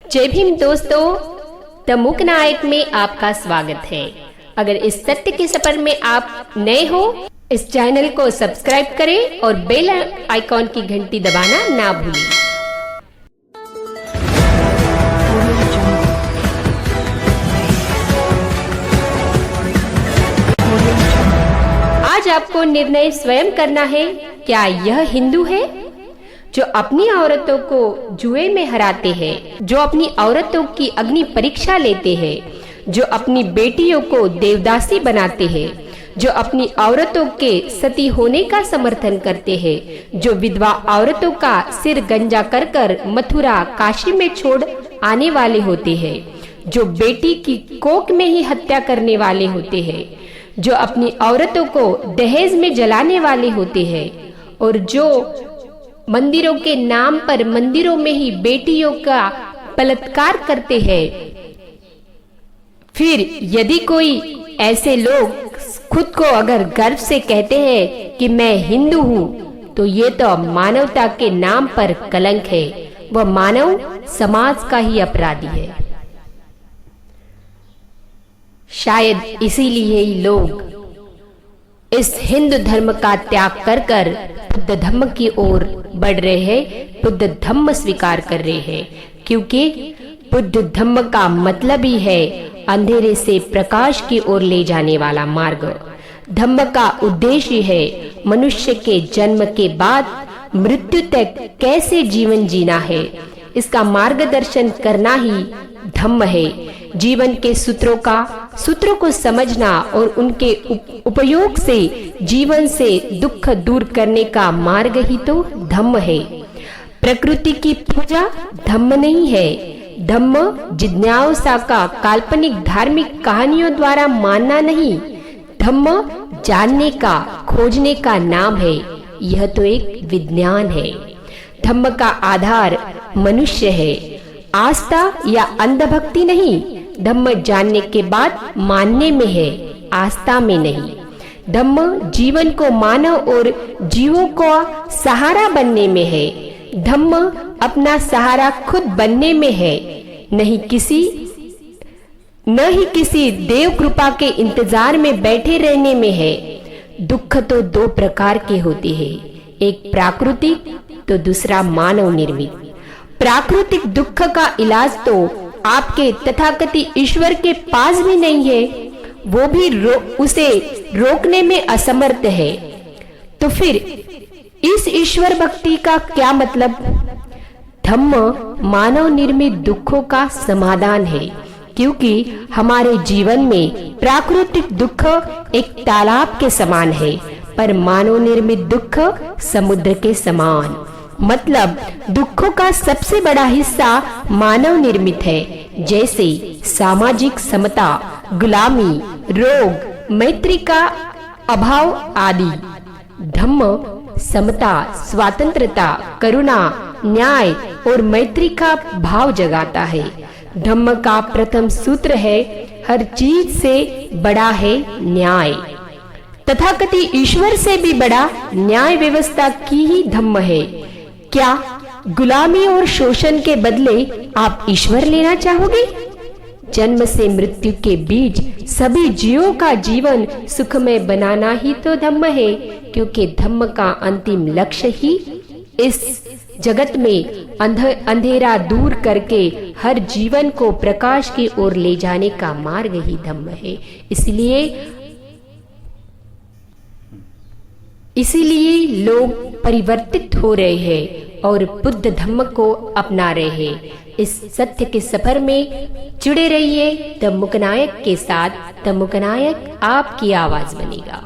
जय भीम दोस्तों, द मूक नायक में आपका स्वागत है। अगर इस सत्य के सफर में आप नए हो, इस चैनल को सब्सक्राइब करें और बेल आइकॉन की घंटी दबाना ना भूलें। आज आपको निर्णय स्वयं करना है, क्या यह हिंदू है जो अपनी औरतों को जुए में हराते हैं, जो अपनी औरतों की अग्नि परीक्षा लेते हैं, जो अपनी बेटियों को देवदासी बनाते हैं, जो अपनी औरतों के सती होने का समर्थन करते हैं, जो विधवा औरतों का सिर गंजा कर कर मथुरा काशी में छोड़ आने वाले होते हैं, जो बेटी की कोख में ही हत्या करने वाले होते हैं, जो अपनी औरतों को दहेज में जलाने वाले होते हैं, और जो मंदिरों के नाम पर मंदिरों में ही बेटियों का बलात्कार करते हैं। फिर यदि कोई ऐसे लोग खुद को अगर गर्व से कहते हैं कि मैं हिंदू हूँ, तो ये तो मानवता के नाम पर कलंक है। वह मानव समाज का ही अपराधी है। शायद इसीलिए ही लोग इस हिंदू धर्म का त्याग कर कर बुद्ध धम्म की ओर बढ़ रहे हैं, बुद्ध धम्म स्वीकार कर रहे हैं, क्योंकि बुद्ध धम्म का मतलब ही है अंधेरे से प्रकाश की ओर ले जाने वाला मार्ग। धम्म का उद्देश्य है मनुष्य के जन्म के बाद मृत्यु तक कैसे जीवन जीना है, इसका मार्गदर्शन करना ही धम्म है। जीवन के सूत्रों को समझना और उनके उपयोग से जीवन से दुख दूर करने का मार्ग ही तो धम्म है। प्रकृति की पूजा धम्म नहीं है। धम्म जिज्ञासा का काल्पनिक धार्मिक कहानियों द्वारा मानना नहीं, धम्म जानने का, खोजने का नाम है। यह तो एक विज्ञान है। धम्म का आधार मनुष्य है, आस्था या अंधभक्ति नहीं। धम्म जानने के बाद मानने में है, आस्था में नहीं। धम्म जीवन को मानव और जीवों को सहारा बनने में है। धम्म अपना सहारा खुद बनने में है, न ही किसी देव कृपा के इंतजार में बैठे रहने में है। दुख तो दो प्रकार के होते हैं, एक प्राकृतिक तो दूसरा मानव निर्मित। प्राकृतिक दुख का इलाज तो आपके तथाकथित ईश्वर के पास भी नहीं है, वो भी उसे रोकने में असमर्थ है। तो फिर इस ईश्वर भक्ति का क्या मतलब? धम्म मानव निर्मित दुखों का समाधान है, क्योंकि हमारे जीवन में प्राकृतिक दुख एक तालाब के समान है, पर मानव निर्मित दुख समुद्र के समान। मतलब दुखों का सबसे बड़ा हिस्सा मानव निर्मित है, जैसे सामाजिक समता, गुलामी, रोग, मैत्री का अभाव आदि। धम्म समता, स्वतंत्रता, करुणा, न्याय और मैत्री का भाव जगाता है। धम्म का प्रथम सूत्र है, हर चीज से बड़ा है न्याय। तथाकथित ईश्वर से भी बड़ा न्याय व्यवस्था की ही धम्म है। क्या गुलामी और शोषण के बदले आप ईश्वर लेना चाहोगे? जन्म से मृत्यु के बीच सभी जीवों का जीवन सुखमय बनाना ही तो धम्म है, क्योंकि धम्म का अंतिम लक्ष्य ही इस जगत में अंधेरा दूर करके हर जीवन को प्रकाश की ओर ले जाने का मार्ग ही धम्म है। इसीलिए लोग परिवर्तित हो रहे हैं और बुद्ध धम्म को अपना रहे हैं। इस सत्य के सफर में जुड़े रहिए द मूक नायक के साथ। द मूक नायक आपकी आवाज बनेगा।